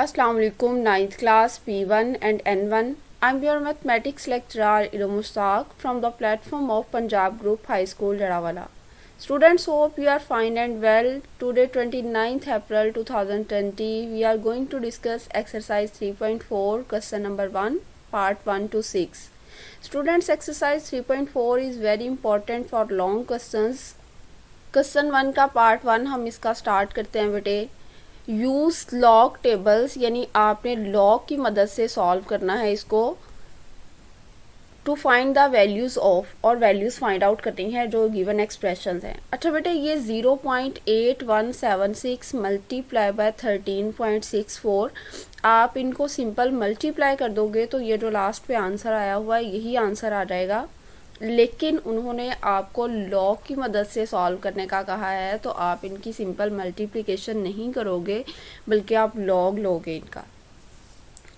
Assalamu alaikum, 9th class P1 and N1. I'm your mathematics lecturer Ilham Mustaq from the platform of Punjab Group High School, Jarawala. Students, hope you are fine and well. Today 29th April 2020, we are going to discuss exercise 3.4 question number 1 part 1 to 6. Students, exercise 3.4 is very important for long questions. Question 1 का part 1 हम इसका start करते हैं बेटे। Use log tables, यानी आपने log की मदद से सॉल्व करना है इसको, to find the values of, और वैल्यूज़ फाइंड आउट करनी है जो गिवन एक्सप्रेशन हैं। अच्छा बेटे, ये 0.8176 मल्टीप्लाई बाय 13.64, आप इनको सिंपल मल्टीप्लाई कर दोगे तो ये जो लास्ट पे आंसर आया हुआ है यही आंसर आ जाएगा। लेकिन उन्होंने आपको लॉग की मदद से सॉल्व करने का कहा है, तो आप इनकी सिंपल मल्टीप्लिकेशन नहीं करोगे बल्कि आप लॉग लोगे इनका।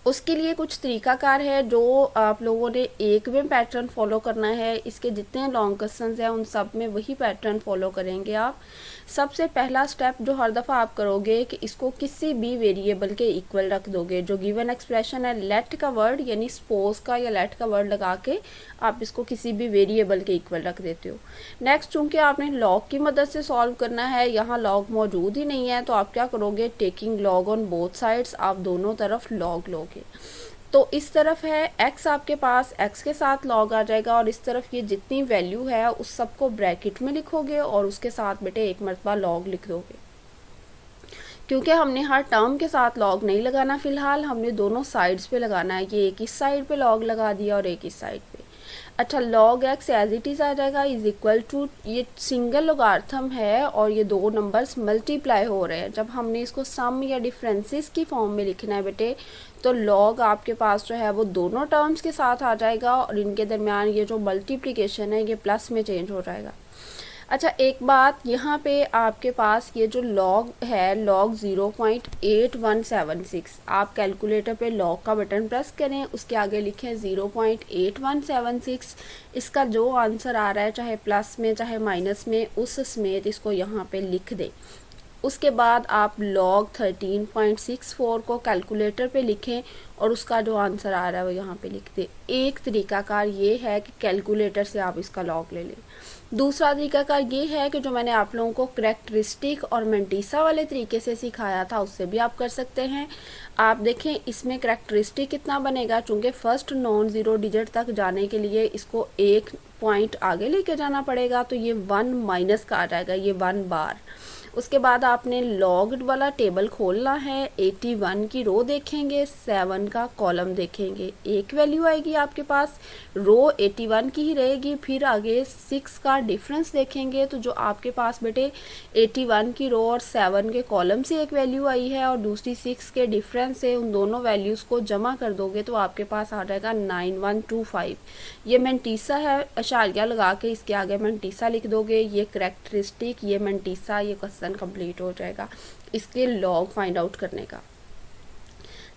उसके लिए कुछ तरीकाकार है जो आप लोगों ने एक में पैटर्न फॉलो करना है। इसके जितने लॉन्ग क्वेश्चंस हैं उन सब में वही पैटर्न फॉलो करेंगे आप। सबसे पहला स्टेप जो हर दफ़ा आप करोगे कि इसको किसी भी वेरिएबल के इक्वल रख दोगे। जो गिवन एक्सप्रेशन है लेट का वर्ड यानी सपोज का या लेट का वर्ड लगा के आप इसको किसी भी वेरिएबल के इक्वल रख देते हो। नेक्स्ट, चूँकि आपने लॉग की मदद से सॉल्व करना है, यहाँ लॉग मौजूद ही नहीं है, तो आप क्या करोगे, taking log on both sides, आप दोनों तरफ लॉग लोगे। तो इस तरफ है x आपके पास, x के साथ लॉग आ जाएगा, और इस तरफ ये जितनी वैल्यू है उस सबको ब्रैकेट में लिखोगे और उसके साथ बेटे एक मरतबा लॉग लिख दोगे। क्योंकि हमने हर टर्म के साथ लॉग नहीं लगाना, फिलहाल हमने दोनों साइड्स पे लगाना है। ये एक इस साइड पे लॉग लगा दिया और एक इस साइड पे। अच्छा, log x as it is आ जाएगा इज इक्वल टू, ये सिंगल लोगार्थम है और ये दो नंबर्स मल्टीप्लाई हो रहे हैं। जब हमने इसको सम या डिफरेंसेस की फॉर्म में लिखना है बेटे, तो लॉग आपके पास जो है वो दोनों टर्म्स के साथ आ जाएगा और इनके दरमियान ये जो मल्टीप्लिकेशन है ये प्लस में चेंज हो जाएगा। अच्छा, एक बात यहाँ पे आपके पास ये जो लॉग है, लॉग 0.8176, आप कैलकुलेटर पे लॉग का बटन प्रेस करें, उसके आगे लिखें 0.8176। इसका जो आंसर आ रहा है चाहे प्लस में चाहे माइनस में, उस समेत इसको यहाँ पे लिख दें। उसके बाद आप लॉग 13.64 को कैलकुलेटर पे लिखें और उसका जो आंसर आ रहा है वो यहाँ पे लिख दें। एक तरीकाकार ये है कि कैलकुलेटर से आप इसका लॉग ले लें। दूसरा तरीकाकार ये है कि जो मैंने आप लोगों को करैक्टरिस्टिक और मेंटीसा वाले तरीके से सिखाया था उससे भी आप कर सकते हैं। आप देखें इसमें करैक्टरिस्टिक कितना बनेगा, चूँकि फर्स्ट नॉन ज़ीरो डिजिट तक जाने के लिए इसको एक पॉइंट आगे लेके जाना पड़ेगा, तो ये 1 माइनस का आ जाएगा, ये 1 बार। उसके बाद आपने लॉग वाला टेबल खोलना है, 81 की रो देखेंगे, 7 का कॉलम देखेंगे, एक वैल्यू आएगी आपके पास, रो 81 की ही रहेगी। फिर आगे 6 का डिफरेंस देखेंगे, तो जो आपके पास बेटे 81 की रो और 7 के कॉलम से एक वैल्यू आई है और दूसरी 6 के डिफरेंस से, उन दोनों वैल्यूज़ को जमा कर दोगे तो आपके पास आ जाएगा 9125। ये मेंटीसा है, अशारिया लगा के इसके आगे मेंटीसा लिख दोगे। ये करैक्टरिस्टिक, ये मेंटीसा, ये क्वेश्चन कंप्लीट हो जाएगा इसके लॉग फाइंड आउट करने का।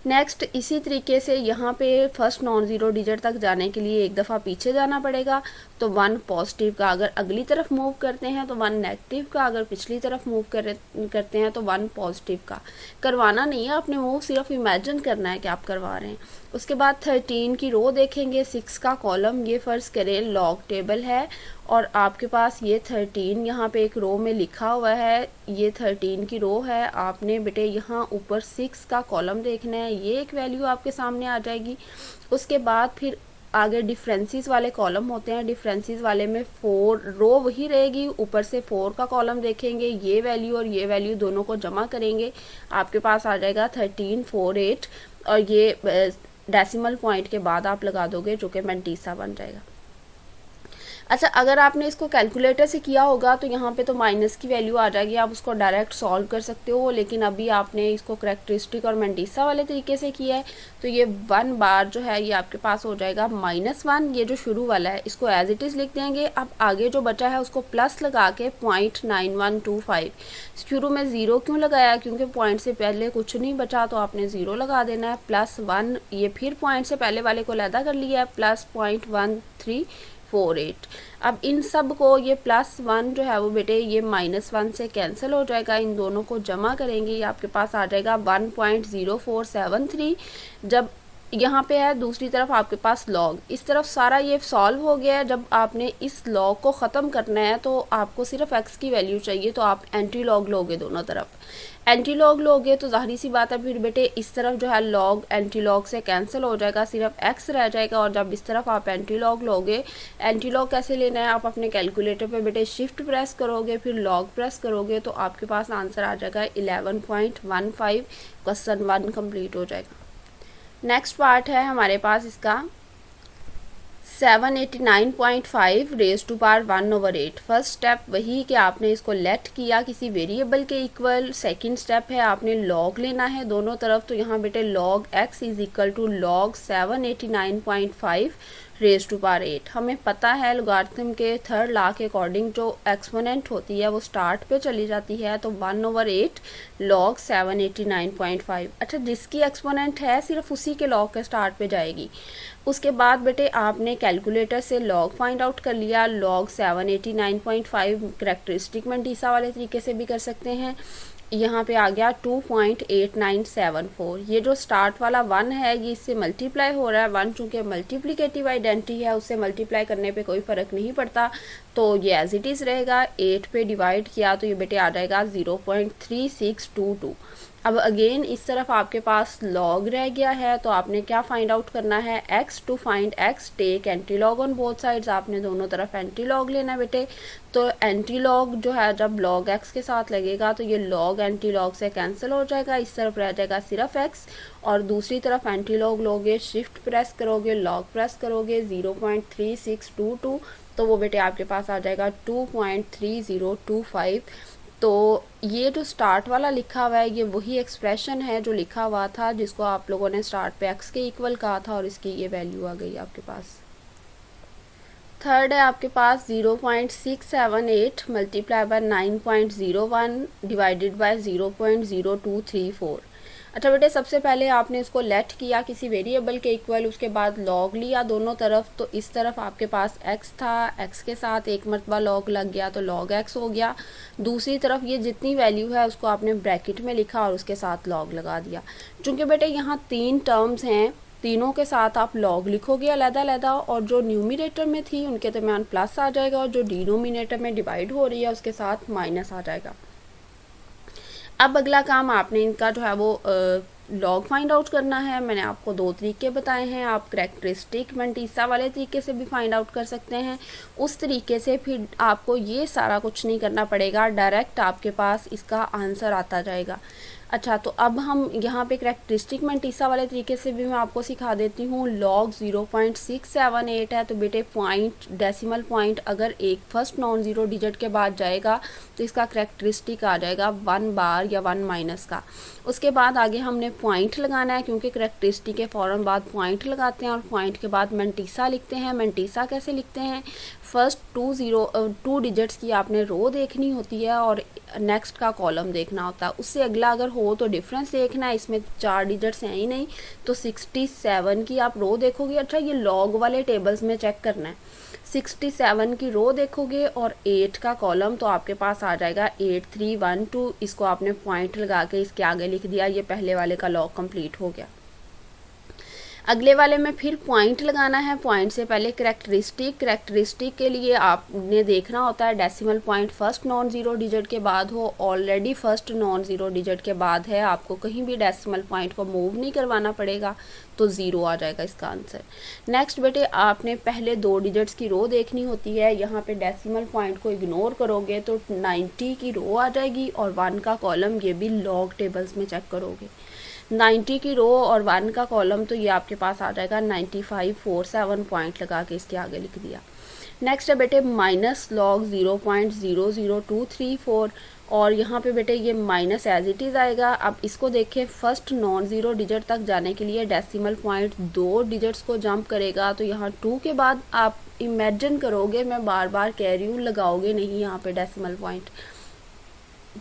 नेक्स्ट, इसी तरीके से यहाँ पे फर्स्ट नॉन ज़ीरो डिजिट तक जाने के लिए एक दफ़ा पीछे जाना पड़ेगा, तो 1 पॉजिटिव का अगर अगली तरफ मूव करते हैं तो 1 नेगेटिव का, अगर पिछली तरफ मूव करते हैं तो 1 पॉजिटिव का। करवाना नहीं है आपने मूव, सिर्फ इमेजिन करना है कि आप करवा रहे हैं। उसके बाद 13 की रो देखेंगे, 6 का कॉलम, ये फ़र्ज़ करें लॉग टेबल है और आपके पास ये 13 यहाँ पे एक रो में लिखा हुआ है, ये 13 की रो है। आपने बेटे यहाँ ऊपर 6 का कॉलम देखना है, ये एक वैल्यू आपके सामने आ जाएगी। उसके बाद फिर आगे डिफरेंसेस वाले कॉलम होते हैं, डिफरेंसेस वाले में 4 रो वही रहेगी, ऊपर से 4 का कॉलम देखेंगे, ये वैल्यू और ये वैल्यू दोनों को जमा करेंगे, आपके पास आ जाएगा 1348 और ये डेसिमल पॉइंट के बाद आप लगा दोगे जो कि मेंटीसा बन जाएगा। अच्छा, अगर आपने इसको कैलकुलेटर से किया होगा तो यहाँ पे तो माइनस की वैल्यू आ जाएगी, आप उसको डायरेक्ट सॉल्व कर सकते हो, लेकिन अभी आपने इसको करैक्टरिस्टिक और मेंटीसा वाले तरीके से किया है, तो ये 1 बार जो है ये आपके पास हो जाएगा -1। ये जो शुरू वाला है इसको एज इट इज़ लिख देंगे। अब आगे जो बचा है उसको प्लस लगा के 0.9125। शुरू में 0 क्यों लगाया, क्योंकि पॉइंट से पहले कुछ नहीं बचा तो आपने 0 लगा देना है, +1, ये फिर पॉइंट से पहले वाले को अलहदा कर लिया है, +0.13, 48। अब इन सब को ये +1 जो है वो बेटे ये -1 से कैंसिल हो जाएगा, इन दोनों को जमा करेंगे ये आपके पास आ जाएगा 1.0473। जब यहाँ पे है दूसरी तरफ आपके पास लॉग, इस तरफ सारा ये सॉल्व हो गया है। जब आपने इस लॉग को ख़त्म करना है तो आपको सिर्फ x की वैल्यू चाहिए, तो आप एंटी लॉग लोगे, दोनों तरफ एंटी लॉग लोगे तो जाहिर सी बात है फिर बेटे इस तरफ जो है लॉग एंटी लॉग से कैंसिल हो जाएगा, सिर्फ x रह जाएगा। और जब इस तरफ आप एंटी लॉग लोगे, एंटी लॉग कैसे लेना है, आप अपने कैलकुलेटर पे बेटे शिफ्ट प्रेस करोगे, फिर लॉग प्रेस करोगे, तो आपके पास आंसर आ जाएगा 11.15। क्वेश्चन 1 कंप्लीट हो जाएगा। नेक्स्ट पार्ट है हमारे पास इसका 789.5 raise to power 1/8। First step वही कि आपने इसको लेट किया किसी वेरिएबल के इक्वल। सेकंड स्टेप है आपने लॉग लेना है दोनों तरफ, तो यहाँ बेटे log x is equal to log 789.5 raise to power 8। हमें पता है लोगारिथम के थर्ड लॉ के अकॉर्डिंग जो एक्सपोनेंट होती है वो स्टार्ट पे चली जाती है, तो 1/8 लॉग 789.5। अच्छा, जिसकी एक्सपोनेंट है सिर्फ उसी के लॉग के स्टार्ट पे जाएगी। उसके बाद बेटे आपने कैलकुलेटर से लॉग फाइंड आउट कर लिया, लॉग 789.5 करैक्टरिस्टिक मंटीसा वाले तरीके से भी कर सकते हैं। यहाँ पे आ गया 2.8974। ये जो स्टार्ट वाला 1 है ये इससे मल्टीप्लाई हो रहा है, 1 चूँकि मल्टीप्लिकेटिव आइडेंटिटी है उससे मल्टीप्लाई करने पे कोई फ़र्क नहीं पड़ता, तो ये एज इट इज़ रहेगा। 8 पे डिवाइड किया तो ये बेटे आ जाएगा 0.3622। अब अगेन इस तरफ आपके पास लॉग रह गया है, तो आपने क्या फाइंड आउट करना है, x। To find x take anti log on both sides. आपने दोनों तरफ एंटी लॉग लेना है बेटे, तो एंटी लॉग जो है जब लॉग x के साथ लगेगा तो ये लॉग एंटी लॉग से कैंसिल हो जाएगा, इस तरफ रह जाएगा सिर्फ x। और दूसरी तरफ एंटी लॉग लोगे, शिफ्ट प्रेस करोगे, लॉग प्रेस करोगे, 0.3622, तो वो बेटे आपके पास आ जाएगा 2.3025। तो ये जो स्टार्ट वाला लिखा हुआ है ये वही एक्सप्रेशन है जो लिखा हुआ था जिसको आप लोगों ने स्टार्ट पे x के इक्वल कहा था, और इसकी ये वैल्यू आ गई आपके पास। थर्ड है आपके पास 0.678 मल्टीप्लाई बाय 9.01 डिवाइडेड बाय 0.0234। अच्छा बेटे, सबसे पहले आपने इसको लेट किया किसी वेरिएबल के इक्वल, उसके बाद लॉग लिया दोनों तरफ, तो इस तरफ आपके पास x था, x के साथ एक मरतबा लॉग लग गया तो log x हो गया। दूसरी तरफ ये जितनी वैल्यू है उसको आपने ब्रैकेट में लिखा और उसके साथ लॉग लगा दिया। चूँकि बेटे यहाँ 3 टर्म्स हैं, तीनों के साथ आप लॉग लिखोगे अलग-अलग, और जो न्यूमिनेटर में थी उनके दरमियान प्लस आ जाएगा, और जो डिनोमिनेटर में डिवाइड हो रही है उसके साथ माइनस आ जाएगा। अब अगला काम आपने इनका जो है वो लॉग फाइंड आउट करना है। मैंने आपको 2 तरीके बताए हैं, आप करैक्टरिस्टिक मंटीसा वाले तरीके से भी फाइंड आउट कर सकते हैं। उस तरीके से फिर आपको ये सारा कुछ नहीं करना पड़ेगा, डायरेक्ट आपके पास इसका आंसर आता जाएगा। अच्छा, तो अब हम यहाँ पे करैक्टरिस्टिक मंटीसा वाले तरीके से भी मैं आपको सिखा देती हूँ। लॉग 0.678 है, तो बेटे पॉइंट डेसिमल पॉइंट अगर एक फर्स्ट नॉन ज़ीरो डिजिट के बाद जाएगा तो इसका करैक्टरिस्टिक आ जाएगा 1 बार या 1 माइनस का। उसके बाद आगे हमने पॉइंट लगाना है, क्योंकि करैक्टरिस्टिक के फ़ौरन बाद पॉइंट लगाते हैं और पॉइंट के बाद मंटीसा लिखते हैं। मंटीसा कैसे लिखते हैं, फर्स्ट 2 डिजिट्स की आपने रो देखनी होती है और नेक्स्ट का कॉलम देखना होता है। उससे अगला अगर हो तो डिफरेंस देखना है, इसमें 4 डिजिट्स हैं ही नहीं, तो 67 की आप रो देखोगे। अच्छा, ये लॉग वाले टेबल्स में चेक करना है, 67 की रो देखोगे और 8 का कॉलम, तो आपके पास आ जाएगा 8312। इसको आपने पॉइंट लगा के इसके आगे लिख दिया, ये पहले वाले का लॉग कंप्लीट हो गया। अगले वाले में फिर पॉइंट लगाना है, पॉइंट से पहले करैक्टरिस्टिक के लिए आपने देखना होता है decimal point first non zero digit के बाद हो। Already first non zero digit के बाद है, आपको कहीं भी डेसिमल पॉइंट को मूव नहीं करवाना पड़ेगा, तो 0 आ जाएगा इसका आंसर। नेक्स्ट बेटे, आपने पहले 2 डिजिट्स की रो देखनी होती है। यहाँ पे डेसिमल पॉइंट को इग्नोर करोगे तो 90 की रो आ जाएगी और 1 का कॉलम, ये भी लॉग टेबल्स में चेक करोगे। 90 की रो और 1 का कॉलम, तो ये आपके पास आ जाएगा 9547 पॉइंट लगा के इसके आगे लिख दिया। नेक्स्ट है बेटे माइनस लॉग 0.00234, और यहाँ पे बेटे ये माइनस एज इट इज़ आएगा। अब इसको देखें, फर्स्ट नॉन ज़ीरो डिजिट तक जाने के लिए डेसिमल पॉइंट 2 डिजिट्स को जंप करेगा, तो यहाँ 2 के बाद आप इमेजिन करोगे, मैं बार बार कह रही हूँ, लगाओगे नहीं यहाँ पे डेसिमल पॉइंट।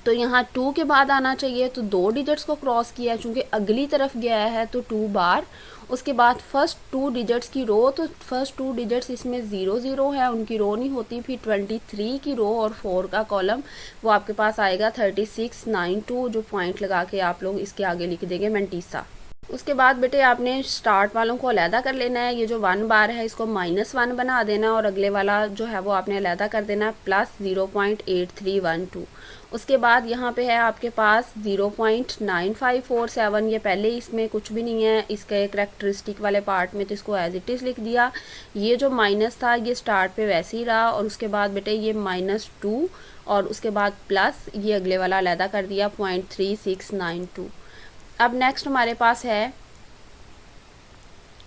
तो यहाँ 2 के बाद आना चाहिए, तो 2 डिजिट्स को क्रॉस किया है, चूँकि अगली तरफ गया है तो 2 बार। उसके बाद फर्स्ट 2 डिजिट्स की रो, तो फर्स्ट 2 डिजिट्स इसमें 0 0 है, उनकी रो नहीं होती। फिर 23 की रो और 4 का कॉलम, वो आपके पास आएगा 3692, जो पॉइंट लगा के आप लोग इसके आगे लिख देंगे मैंटीसा। उसके बाद बेटे आपने स्टार्ट वालों को अलहदा कर लेना है। ये जो 1 बार है इसको -1 बना देना, और अगले वाला जो है वो आपने अलहदा कर देना +0.8312। उसके बाद यहाँ पे है आपके पास 0.9547, ये पहले इसमें कुछ भी नहीं है, इसके करैक्टरिस्टिक वाले पार्ट में, तो इसको एज इट इज़ लिख दिया। ये जो माइनस था ये स्टार्ट पे वैसे ही रहा, और उसके बाद बेटे ये -2, और उसके बाद प्लस ये अगले वाला अलहदा कर दिया 0.3692। अब नेक्स्ट हमारे पास है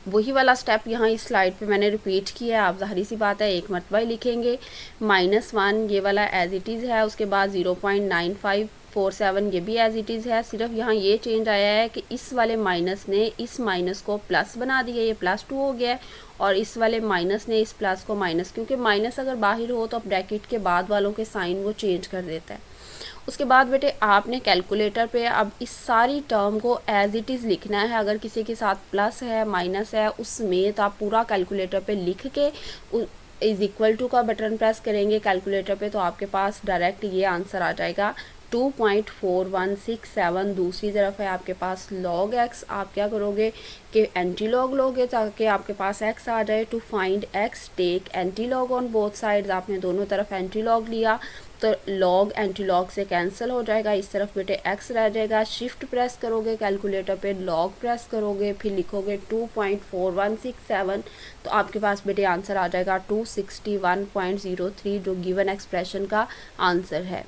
वही वाला स्टेप, यहाँ इस स्लाइड पे मैंने रिपीट किया है। आप ज़ाहिर सी बात है एक मरतबा ही लिखेंगे। -1 ये वाला एज इट इज़ है, उसके बाद 0.9547 ये भी एज इट इज़ है। सिर्फ यहाँ ये चेंज आया है कि इस वाले माइनस ने इस माइनस को प्लस बना दिया, ये +2 हो गया है, और इस वाले माइनस ने इस प्लस को माइनस, क्योंकि माइनस अगर बाहर हो तो ब्रैकेट के बाद वालों के साइन वो चेंज कर देता है। उसके बाद बेटे आपने कैलकुलेटर पे अब इस सारी टर्म को एज इट इज़ लिखना है। अगर किसी के साथ प्लस है माइनस है उसमें, तो आप पूरा कैलकुलेटर पे लिख के इज़ इक्वल टू का बटन प्रेस करेंगे कैलकुलेटर पे, तो आपके पास डायरेक्ट ये आंसर आ जाएगा 2.4167। दूसरी तरफ है आपके पास log x, आप क्या करोगे कि एंटी लॉग लोगे ताकि आपके पास x आ जाए। To find x take anti log on both sides, आपने दोनों तरफ एंटी लॉग लिया तो log एंटी लॉग से कैंसिल हो जाएगा, इस तरफ बेटे x रह जाएगा। शिफ्ट प्रेस करोगे कैलकुलेटर पे, log प्रेस करोगे, फिर लिखोगे 2.4167, तो आपके पास बेटे आंसर आ जाएगा 261.03, जो गिवन एक्सप्रेशन का आंसर है।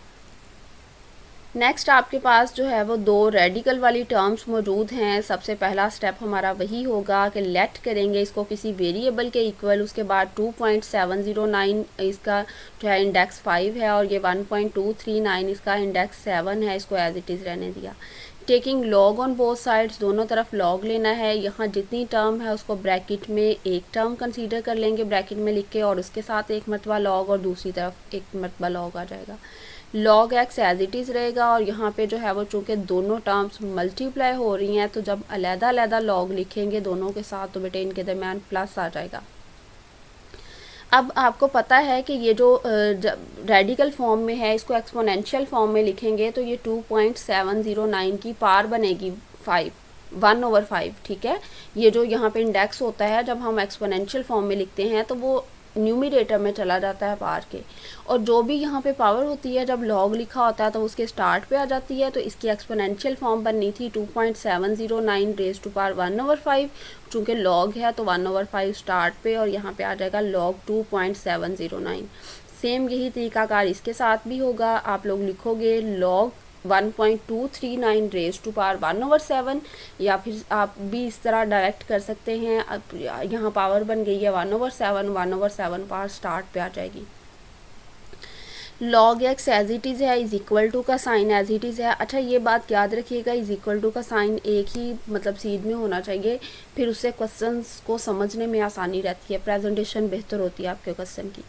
नेक्स्ट आपके पास जो है वो 2 रेडिकल वाली टर्म्स मौजूद हैं। सबसे पहला स्टेप हमारा वही होगा कि लेट करेंगे इसको किसी वेरिएबल के इक्वल। उसके बाद 2.709 इसका जो है इंडेक्स 5 है, और ये 1.239 इसका इंडेक्स 7 है, इसको एज इट इज़ रहने दिया। Taking log on both sides, दोनों तरफ लॉग लेना है। यहाँ जितनी टर्म है उसको ब्रैकेट में एक टर्म कंसीडर कर लेंगे ब्रैकेट में लिख के, और उसके साथ एक मरतबा लॉग, और दूसरी तरफ एक मरतबा लॉग आ जाएगा। log x as it is रहेगा, और यहाँ पे जो है वो चूँकि दोनों टर्म्स मल्टीप्लाई हो रही हैं, तो जब अलग-अलग log लिखेंगे दोनों के साथ, तो बेटे इनके दरमियान प्लस आ जाएगा। अब आपको पता है कि ये जो रेडिकल फॉर्म में है इसको एक्सपोनेंशियल फॉर्म में लिखेंगे तो ये 2.709 की पार बनेगी 1/5, ठीक है। ये जो यहाँ पे इंडेक्स होता है जब हम एक्सपोनेंशियल फॉर्म में लिखते हैं तो वो न्यूमिरेटर में चला जाता है पार के, और जो भी यहाँ पे पावर होती है जब लॉग लिखा होता है तो उसके स्टार्ट पे आ जाती है। तो इसकी एक्सपोनेंशियल फॉर्म बननी थी 2.709 रेज़ टू पावर 1/5, चूँकि लॉग है तो 1/5 स्टार्ट पे, और यहाँ पे आ जाएगा लॉग 2.709। सेम यही तरीकाकार इसके साथ भी होगा। आप लोग लिखोगे लॉग 1.239 रेज़ टू पावर 1/7, या फिर आप भी इस तरह डायरेक्ट कर सकते हैं। अब यहाँ पावर बन गई है 1/7 पावर स्टार्ट पे आ जाएगी। log x as it is है, इज़ इक्वल टू का साइन एज इट इज़ है। अच्छा ये बात याद रखिएगा, इज़ इक्वल टू का साइन एक ही मतलब सीध में होना चाहिए, फिर उससे क्वेश्चंस को समझने में आसानी रहती है, प्रेजेंटेशन बेहतर होती है आपके क्वेश्चन की।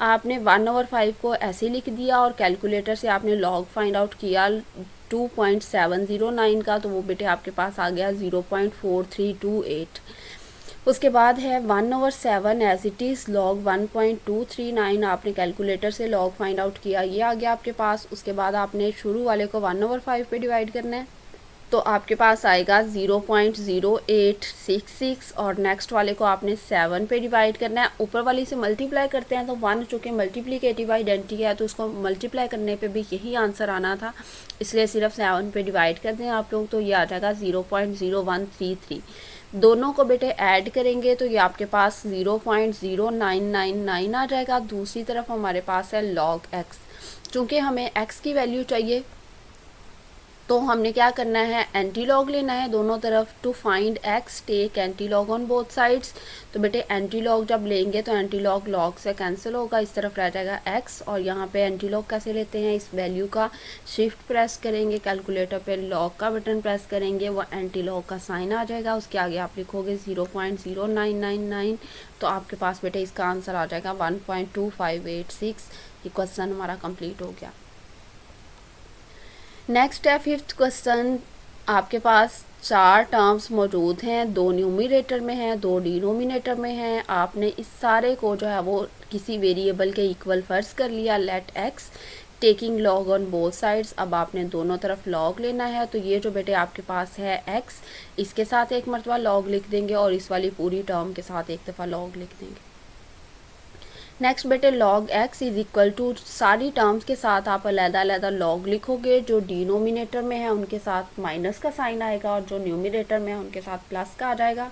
आपने 1/5 को ऐसे लिख दिया और कैलकुलेटर से आपने log फाइंड आउट किया 2.709 का, तो वो बेटे आपके पास आ गया 0.4328। उसके बाद है 1/7 एज इट इज़ log 1.239, आपने कैलकुलेटर से log फाइंड आउट किया, ये आ गया आपके पास। उसके बाद आपने शुरू वाले को 1/5 पे डिवाइड करना है, तो आपके पास आएगा 0.0866, और नेक्स्ट वाले को आपने 7 पे डिवाइड करना है। ऊपर वाली से मल्टीप्लाई करते हैं तो 1 चूँकि मल्टीप्लिकेटिव आइडेंटिटी है तो उसको मल्टीप्लाई करने पे भी यही आंसर आना था, इसलिए सिर्फ 7 पे डिवाइड कर दें आप लोग, तो ये आ जाएगा 0.0133। दोनों को बेटे ऐड करेंगे तो ये आपके पास 0.0999 आ जाएगा। दूसरी तरफ हमारे पास है log x, चूँकि हमें x की वैल्यू चाहिए तो हमने क्या करना है, एंटी लॉग लेना है दोनों तरफ। To find x take anti log on both sides, तो बेटे एंटी लॉग जब लेंगे तो एंटी लॉग लॉग से कैंसिल होगा, इस तरफ रह जाएगा x, और यहाँ पे एंटी लॉग कैसे लेते हैं, इस वैल्यू का शिफ्ट प्रेस करेंगे कैलकुलेटर पे, लॉग का बटन प्रेस करेंगे, वो एंटी लॉग का साइन आ जाएगा, उसके आगे आप लिखोगे 0.0999, तो आपके पास बेटे इसका आंसर आ जाएगा 1.2586। ये क्वेश्चन हमारा कंप्लीट हो गया। नेक्स्ट है फिफ्थ क्वेश्चन। आपके पास 4 टर्म्स मौजूद हैं, 2 न्यूमरेटर में हैं, 2 डिनोमिनेटर में हैं। आपने इस सारे को जो है वो किसी वेरिएबल के इक्वल फर्ज कर लिया, let x taking log on both sides. अब आपने दोनों तरफ लॉग लेना है, तो ये जो बेटे आपके पास है एक्स, इसके साथ एक मरतबा लॉग लिख देंगे और इस वाली पूरी टर्म के साथ एक दफ़ा लॉग लिख देंगे। नेक्स्ट बेटे log x is equal to, सारी टर्म्स के साथ आप अलग-अलग लॉग लिखोगे। जो डिनोमिनेटर में है उनके साथ माइनस का साइन आएगा और जो न्यूमरेटर में है उनके साथ प्लस का आ जाएगा।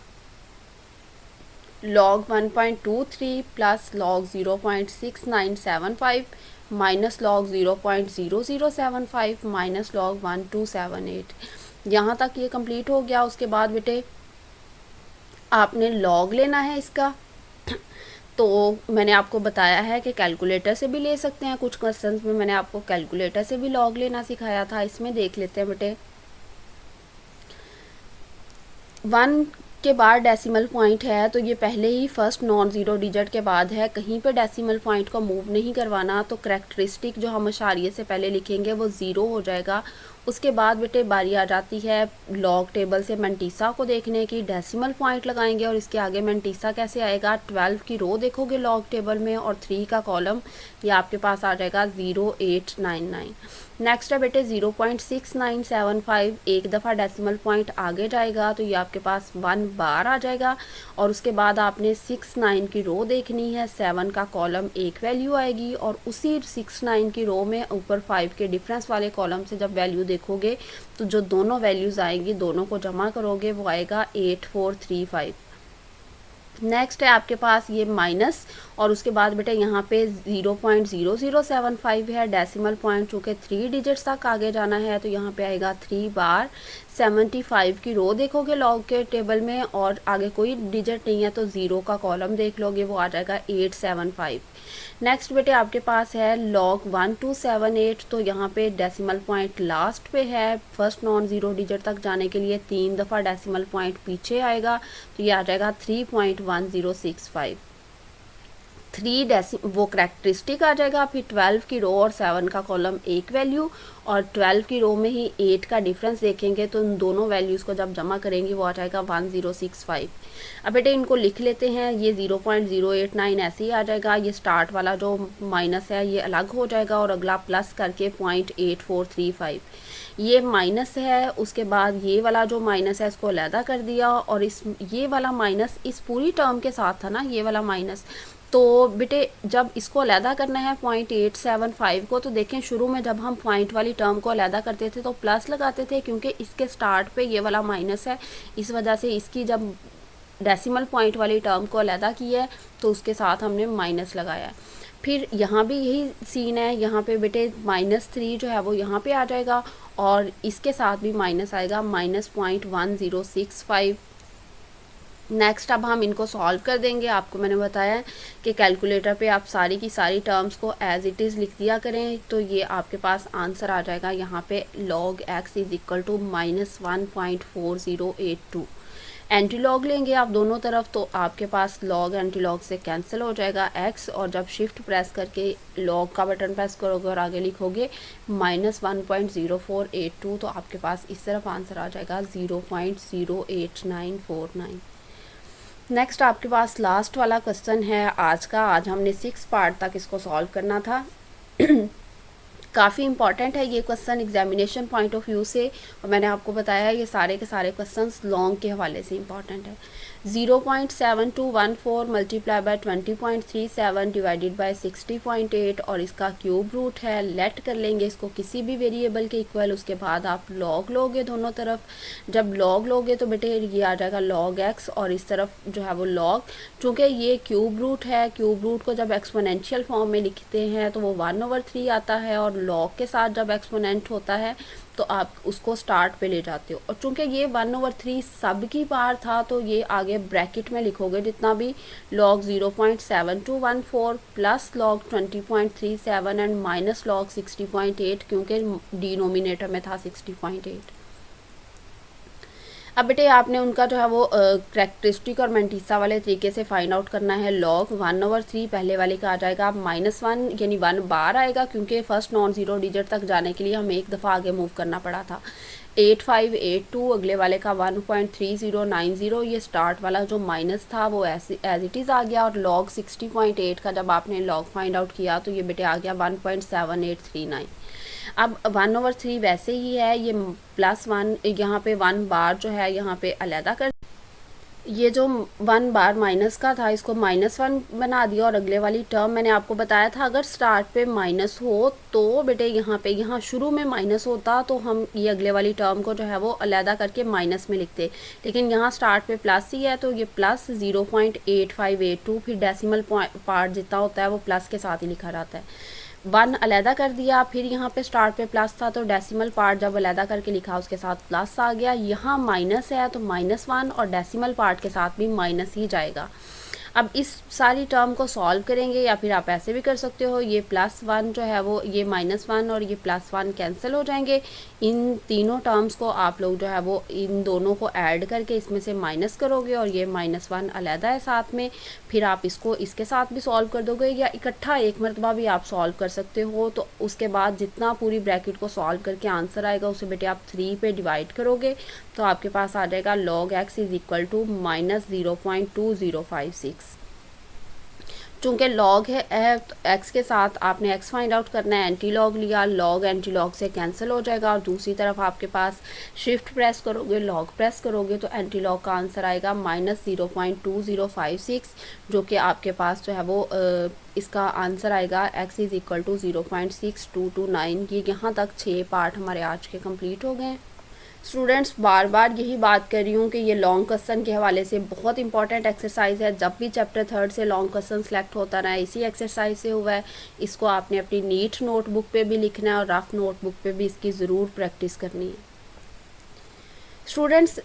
Log 1.23 plus log 0.6975 minus log 0.0075 minus log 1278। यहाँ तक ये कंप्लीट हो गया। उसके बाद बेटे आपने लॉग लेना है इसका। तो मैंने आपको बताया है कि कैलकुलेटर से भी ले सकते हैं, कुछ क्वेश्चंस में मैंने आपको कैलकुलेटर से भी लॉग लेना सिखाया था। इसमें देख लेते हैं बेटे, 1 के बाद डेसिमल पॉइंट है तो ये पहले ही फर्स्ट नॉन ज़ीरो डिजिट के बाद है, कहीं पे डेसिमल पॉइंट को मूव नहीं करवाना। तो करैक्टरिस्टिक जो हम अशारिये से पहले लिखेंगे वो 0 हो जाएगा। उसके बाद बेटे बारी आ जाती है लॉग टेबल से मैंटीसा को देखने की, डेसिमल पॉइंट लगाएंगे और इसके आगे मैंटीसा कैसे आएगा। 12 की रो देखोगे लॉग टेबल में और 3 का कॉलम, ये आपके पास आ जाएगा 0899। नेक्स्ट है बेटे 0.6975, एक दफ़ा डेसिमल पॉइंट आगे जाएगा तो ये आपके पास 1 बार आ जाएगा। और उसके बाद आपने 69 की रो देखनी है, 7 का कॉलम एक वैल्यू आएगी और उसी 69 की रो में ऊपर 5 के डिफरेंस वाले कॉलम से जब वैल्यू देखोगे तो जो दोनों वैल्यूज़ आएंगी दोनों को जमा करोगे वो आएगा 8435। नेक्स्ट है आपके पास ये माइनस और उसके बाद बेटा यहाँ पे 0.0075 है, डेसिमल पॉइंट चूँकि 3 डिजिट्स तक आगे जाना है तो यहाँ पे आएगा 3 बार। 75 की रो देखोगे लॉग के टेबल में और आगे कोई डिजिट नहीं है तो 0 का कॉलम देख लोगे, वो आ जाएगा 875। नेक्स्ट बेटे आपके पास है लॉग 1278, तो यहाँ पे डेसिमल पॉइंट लास्ट पे है। फर्स्ट नॉन ज़ीरो डिजिट तक जाने के लिए 3 दफ़ा डेसिमल पॉइंट पीछे आएगा तो ये आ जाएगा 3.1065। 3 वो करैक्टरिस्टिक आ जाएगा। फिर 12 की रो और 7 का कॉलम एक वैल्यू और 12 की रो में ही 8 का डिफरेंस देखेंगे तो इन दोनों वैल्यूज़ को जब जमा करेंगे वो आ जाएगा 1065। अब बेटे इनको लिख लेते हैं, ये 0.089 ऐसे ही आ जाएगा। ये स्टार्ट वाला जो माइनस है ये अलग हो जाएगा और अगला प्लस करके 0.8435 ये माइनस है। उसके बाद ये वाला जो माइनस है इसको अलहदा कर दिया और ये वाला माइनस इस पूरी टर्म के साथ था ना, ये वाला माइनस। तो बेटे जब इसको अलहदा करना है 0.875 को, तो देखें शुरू में जब हम पॉइंट वाली टर्म को अलहदा करते थे तो प्लस लगाते थे क्योंकि इसके स्टार्ट पे ये वाला माइनस है, इस वजह से इसकी जब डेसिमल पॉइंट वाली टर्म को अलहदा की है तो उसके साथ हमने माइनस लगाया है। फिर यहाँ भी यही सीन है, यहाँ पे बेटे -3 जो है वो यहाँ पे आ जाएगा और इसके साथ भी माइनस आएगा, -0.1065। नेक्स्ट अब हम इनको सॉल्व कर देंगे। आपको मैंने बताया है कि कैलकुलेटर पे आप सारी की सारी टर्म्स को एज इट इज़ लिख दिया करें तो ये आपके पास आंसर आ जाएगा यहाँ पे log x is equal to -1.4082। Anti log लेंगे आप दोनों तरफ तो आपके पास लॉग एंटी लॉग से कैंसिल हो जाएगा x, और जब शिफ्ट प्रेस करके लॉग का बटन प्रेस करोगे और आगे लिखोगे -1.0482 तो आपके पास इस तरफ आंसर आ जाएगा 0.08949। नेक्स्ट आपके पास लास्ट वाला क्वेश्चन है आज का। आज हमने 6 पार्ट तक इसको सॉल्व करना था। काफ़ी इंपॉर्टेंट है ये question examination point of view से, और मैंने आपको बताया ये सारे के सारे क्वेश्चंस लॉन्ग के हवाले से इंपॉर्टेंट है। 0.7214 मल्टीप्लाई बाय 20.37 डिवाइडेड बाय 60.8 और इसका क्यूब रूट है। लेट कर लेंगे इसको किसी भी वेरिएबल के इक्वल, उसके बाद आप लॉग लोगे दोनों तरफ। जब लॉग लोगे तो बेटे ये आ जाएगा log x और इस तरफ जो है वो लॉग, चूँकि ये क्यूब रूट है, क्यूब रूट को जब एक्सपोनेंशियल फॉर्म में लिखते हैं तो वो 1/3 आता है और लॉग के साथ जब एक्सपोनेंट होता है तो आप उसको स्टार्ट पे ले जाते हो। और चूंकि ये 1/3 सब की पार था तो ये आगे ब्रैकेट में लिखोगे जितना भी log 0.7214 plus log 20.37 and minus log 60.8 क्योंकि डिनोमिनेटर में था 60.8। अब बेटे आपने उनका जो है वो करेक्टरिस्टिक और मैंटिसा वाले तरीके से फाइंड आउट करना है। log 1/3 पहले वाले का आ जाएगा -1 यानी 1 बार आएगा, क्योंकि फर्स्ट नॉन ज़ीरो डिजिट तक जाने के लिए हमें एक दफ़ा आगे मूव करना पड़ा था। 8582 अगले वाले का 1.3090, ये स्टार्ट वाला जो माइनस था वो एज इट इज़ आ गया। और log 60.8 का जब आपने लॉग फाइंड आउट किया तो ये बेटे आ गया 1.7839। अब 1/3 वैसे ही है, ये +1 यहाँ पे 1 बार जो है यहाँ पे अलहदा कर, ये जो 1 बार माइनस का था इसको -1 बना दिया। और अगले वाली टर्म मैंने आपको बताया था अगर स्टार्ट पे माइनस हो तो बेटे यहाँ शुरू में माइनस होता तो हम ये अगले वाली टर्म को जो है वो अलहदा करके माइनस में लिखते, लेकिन यहाँ स्टार्ट पे प्लस ही है तो ये +0.8582 फिर डेसिमल पार्ट जितना होता है वो प्लस के साथ ही लिखा रहता है। 1 अलहदा कर दिया, फिर यहाँ पे स्टार्ट पे प्लस था तो डेसिमल पार्ट जब अलहदा करके लिखा उसके साथ प्लस आ गया। यहाँ माइनस है तो -1 और डेसिमल पार्ट के साथ भी माइनस ही जाएगा। अब इस सारी टर्म को सॉल्व करेंगे या फिर आप ऐसे भी कर सकते हो, ये +1 जो है वो ये -1 और ये +1 कैंसिल हो जाएंगे। इन तीनों टर्म्स को आप लोग जो है वो इन दोनों को ऐड करके इसमें से माइनस करोगे और ये -1 अलहदा है साथ में, फिर आप इसको इसके साथ भी सॉल्व कर दोगे या इकट्ठा एक मरतबा भी आप सॉल्व कर सकते हो। तो उसके बाद जितना पूरी ब्रैकेट को सॉल्व करके आंसर आएगा उसे बेटे आप 3 पे डिवाइड करोगे तो आपके पास आ जाएगा log x = -0.2056। चूँकि log है तो x के साथ आपने x फाइंड आउट करना है, एंटी लॉग लिया, log एंटी लॉग से कैंसिल हो जाएगा। और दूसरी तरफ आपके पास शिफ्ट प्रेस करोगे, log प्रेस करोगे तो एंटी लॉग का आंसर आएगा -0.2056, जो कि आपके पास जो है वो इसका आंसर आएगा x = 0.6229। ये यहाँ तक 6 पार्ट हमारे आज के कंप्लीट हो गए। स्टूडेंट्स बार बार यही बात कर रही हूँ कि ये लॉन्ग क्वेश्चन के हवाले से बहुत इंपॉर्टेंट एक्सरसाइज है। जब भी चैप्टर 3 से लॉन्ग क्वेश्चन सेलेक्ट होता रहा है इसी एक्सरसाइज से हुआ है। इसको आपने अपनी नीट नोटबुक पे भी लिखना है और रफ नोटबुक पे भी इसकी ज़रूर प्रैक्टिस करनी है। स्टूडेंट्स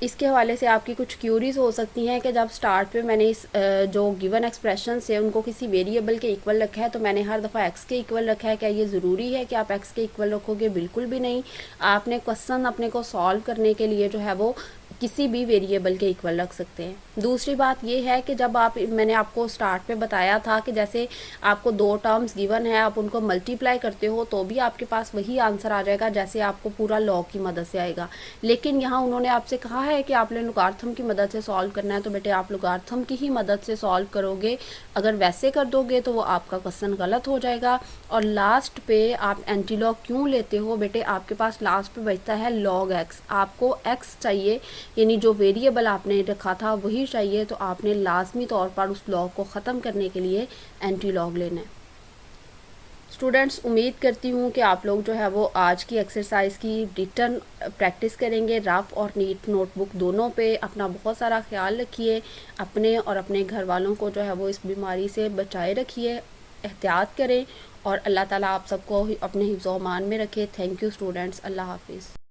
इसके हवाले से आपकी कुछ क्यूरीज हो सकती हैं कि जब स्टार्ट पे मैंने इस जो गिवन एक्सप्रेशन है उनको किसी वेरिएबल के इक्वल रखा है तो मैंने हर दफ़ा एक्स के इक्वल रखा है, क्या ये ज़रूरी है कि आप एक्स के इक्वल रखोगे? बिल्कुल भी नहीं। आपने क्वेश्चन अपने को सॉल्व करने के लिए जो है वो किसी भी वेरिएबल के इक्वल रख सकते हैं। दूसरी बात ये है कि जब मैंने आपको स्टार्ट पे बताया था कि जैसे आपको 2 टर्म्स गिवन है, आप उनको मल्टीप्लाई करते हो तो भी आपके पास वही आंसर आ जाएगा जैसे आपको पूरा लॉग की मदद से आएगा। लेकिन यहाँ उन्होंने आपसे कहा है कि आपने लोगार्थम की मदद से सॉल्व करना है, तो बेटे आप लोगार्थम की ही मदद से सॉल्व करोगे। अगर वैसे कर दोगे तो वो आपका क्वेश्चन गलत हो जाएगा। और लास्ट पे आप एंटी लॉग क्यों लेते हो? बेटे आपके पास लास्ट पे बचता है log x, आपको x चाहिए यानी जो वेरिएबल आपने रखा था वही चाहिए, तो आपने लाजमी तौर पर उस लॉग को ख़त्म करने के लिए एंटी लॉग लेना है। स्टूडेंट्स उम्मीद करती हूँ कि आप लोग जो है वो आज की एक्सरसाइज की रिटर्न प्रैक्टिस करेंगे। रफ और नीट नोटबुक दोनों पे अपना बहुत सारा ख्याल रखिए, अपने और अपने घर वालों को जो है वो इस बीमारी से बचाए रखिए, एहतियात करें और अल्लाह ताला आप सबको अपने हिफ्ज़-ओ-अमान में रखे। थैंक यू स्टूडेंट्स, अल्लाह हाफिज़।